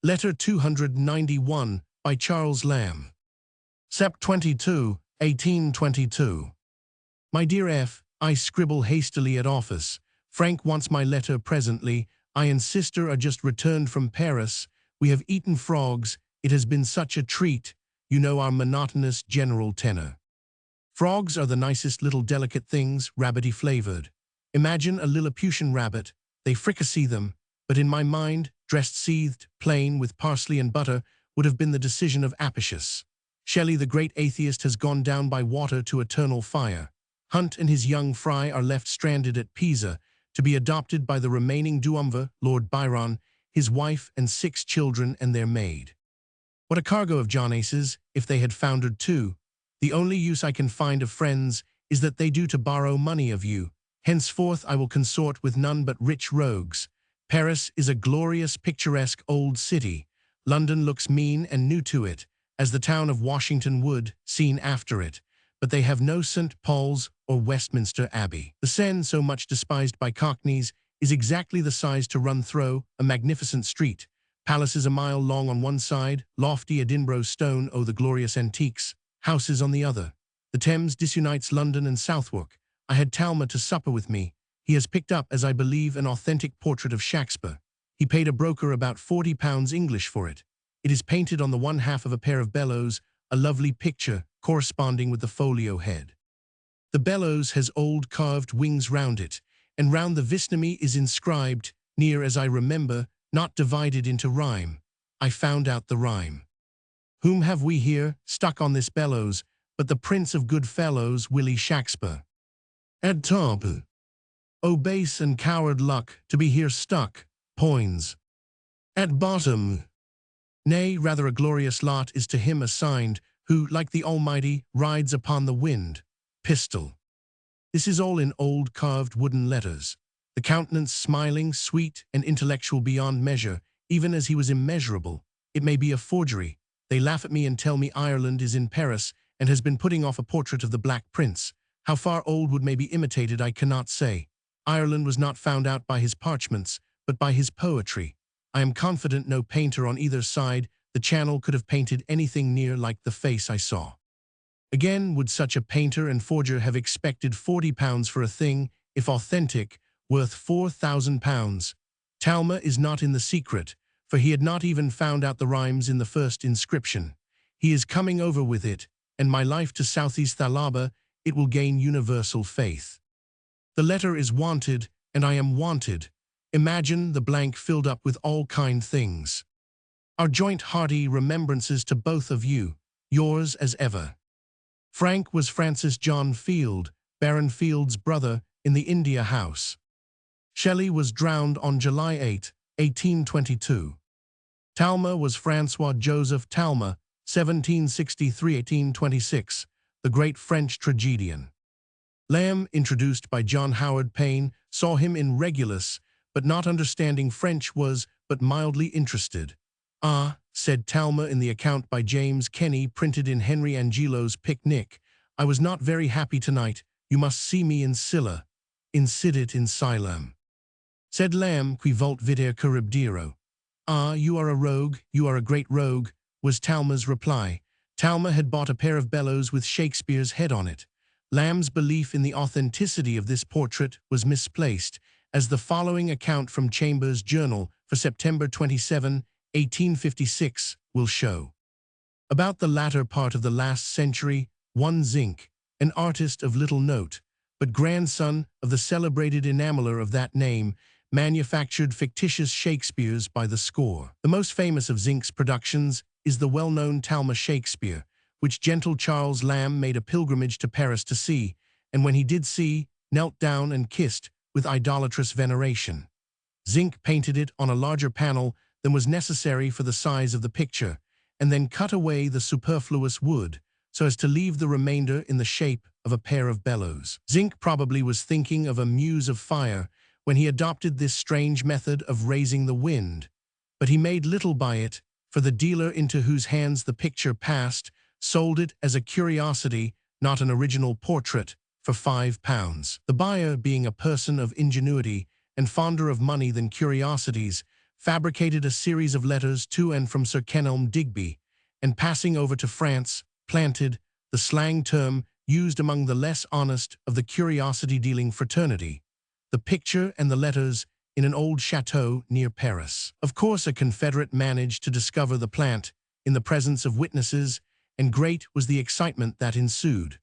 Letter 291 by Charles Lamb. Sept. 22, 1822. My dear F., I scribble hastily at office. Frank wants my letter presently. I and sister are just returned from Paris. We have eaten frogs. It has been such a treat. You know our monotonous general tenor. Frogs are the nicest little delicate things, rabbity flavored. Imagine a Lilliputian rabbit. They fricassee them, but in my mind, dressed seethed, plain, with parsley and butter, would have been the decision of Apicius. Shelley, the great atheist, has gone down by water to eternal fire. Hunt and his young fry are left stranded at Pisa, to be adopted by the remaining duumvir, Lord Byron, his wife and 6 children and their maid. What a cargo of Johnaces, if they had foundered too. The only use I can find of friends is that they do to borrow money of you. Henceforth I will consort with none but rich rogues. Paris is a glorious, picturesque old city. London looks mean and new to it, as the town of Washington would, seen after it. But they have no St. Paul's or Westminster Abbey. The Seine, so much despised by Cockneys, is exactly the size to run through a magnificent street. Palaces a mile long on one side, lofty Edinburgh stone the glorious antiques, houses on the other. The Thames disunites London and Southwark. I had Talma to supper with me. He has picked up, as I believe, an authentic portrait of Shakespeare. He paid a broker about £40 English for it. It is painted on the one half of a pair of bellows, a lovely picture corresponding with the folio head. The bellows has old carved wings round it, and round the visnomy is inscribed, near as I remember, not divided into rhyme. I found out the rhyme. Whom have we here, stuck on this bellows, but the prince of good fellows, Willie Shakespeare? At top. O base and coward luck, to be here stuck, poins. At bottom. Nay, rather a glorious lot is to him assigned, who, like the Almighty, rides upon the wind. Pistol. This is all in old carved wooden letters. The countenance smiling, sweet, and intellectual beyond measure, even as he was immeasurable. It may be a forgery. They laugh at me and tell me Ireland is in Paris and has been putting off a portrait of the Black Prince. How far old would may be imitated I cannot say. Ireland was not found out by his parchments, but by his poetry. I am confident no painter on either side the channel could have painted anything near like the face I saw. Again, would such a painter and forger have expected £40 for a thing, if authentic, worth £4,000? Talma is not in the secret, for he had not even found out the rhymes in the first inscription. He is coming over with it, and my life to Southeast Thalaba, it will gain universal faith. The letter is wanted, and I am wanted. Imagine the blank filled up with all kind things. Our joint hearty remembrances to both of you, yours as ever. Frank was Francis John Field, Baron Field's brother, in the India House. Shelley was drowned on July 8, 1822. Talma was Francois Joseph Talma, 1763–1826, the great French tragedian. Lamb, introduced by John Howard Payne, saw him in Regulus, but not understanding French was but mildly interested. "Ah," said Talma in the account by James Kenny printed in Henry Angelo's Picnic, "I was not very happy tonight. You must see me in Scylla. Incidit in Silam." Said Lamb, qui vult viter Charybdiro. "Ah, you are a rogue, you are a great rogue," was Talma's reply. Talma had bought a pair of bellows with Shakespeare's head on it. Lamb's belief in the authenticity of this portrait was misplaced, as the following account from Chambers' Journal for September 27, 1856, will show. About the latter part of the last century, one Zinc, an artist of little note, but grandson of the celebrated enameler of that name, manufactured fictitious Shakespeares by the score. The most famous of Zinc's productions is the well-known Talma Shakespeare, which gentle Charles Lamb made a pilgrimage to Paris to see, and when he did see, knelt down and kissed with idolatrous veneration. Zinc painted it on a larger panel than was necessary for the size of the picture, and then cut away the superfluous wood, so as to leave the remainder in the shape of a pair of bellows. Zinc probably was thinking of a muse of fire when he adopted this strange method of raising the wind, but he made little by it, for the dealer into whose hands the picture passed sold it as a curiosity, not an original portrait, for £5. The buyer, being a person of ingenuity and fonder of money than curiosities, fabricated a series of letters to and from Sir Kenelm Digby, and passing over to France, planted, the slang term used among the less honest of the curiosity-dealing fraternity, the picture and the letters in an old chateau near Paris. Of course, a Confederate managed to discover the plant in the presence of witnesses, and great was the excitement that ensued.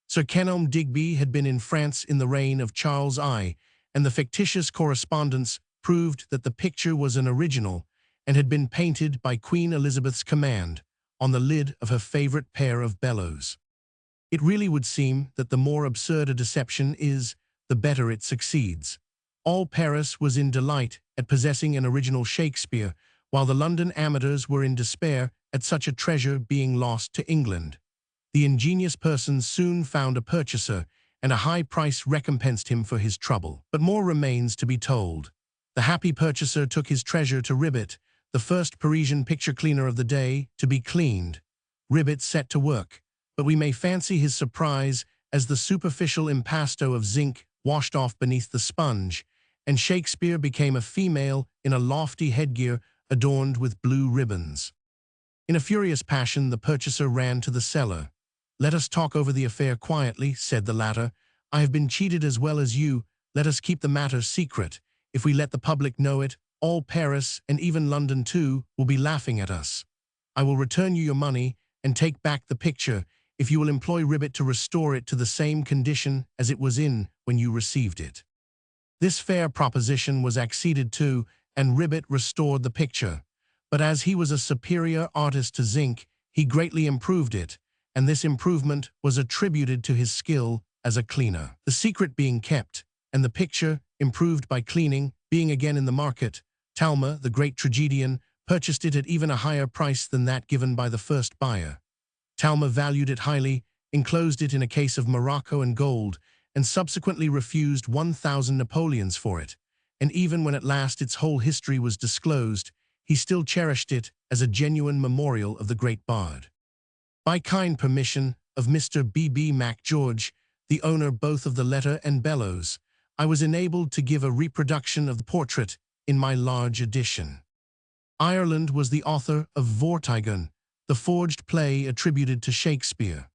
Sir Kenelm Digby had been in France in the reign of Charles I, and the fictitious correspondence proved that the picture was an original and had been painted by Queen Elizabeth's command on the lid of her favorite pair of bellows. It really would seem that the more absurd a deception is, the better it succeeds. All Paris was in delight at possessing an original Shakespeare, while the London amateurs were in despair at such a treasure being lost to England. The ingenious person soon found a purchaser, and a high price recompensed him for his trouble. But more remains to be told. The happy purchaser took his treasure to Ribbet, the first Parisian picture cleaner of the day, to be cleaned. Ribbet set to work, but we may fancy his surprise as the superficial impasto of zinc washed off beneath the sponge, and Shakespeare became a female in a lofty headgear adorned with blue ribbons. In a furious passion, the purchaser ran to the seller. "Let us talk over the affair quietly," said the latter. "I have been cheated as well as you. Let us keep the matter secret. If we let the public know it, all Paris, and even London too, will be laughing at us. I will return you your money and take back the picture if you will employ Ribbet to restore it to the same condition as it was in when you received it." This fair proposition was acceded to, and Ribbet restored the picture. But as he was a superior artist to zinc, he greatly improved it, and this improvement was attributed to his skill as a cleaner. The secret being kept, and the picture, improved by cleaning, being again in the market, Talma, the great tragedian, purchased it at even a higher price than that given by the first buyer. Talma valued it highly, enclosed it in a case of morocco and gold, and subsequently refused 1,000 Napoleons for it, and even when at last its whole history was disclosed, he still cherished it as a genuine memorial of the great bard. By kind permission of Mr. B.B. MacGeorge, the owner both of the letter and bellows, I was enabled to give a reproduction of the portrait in my large edition. Ireland was the author of Vortigern, the forged play attributed to Shakespeare.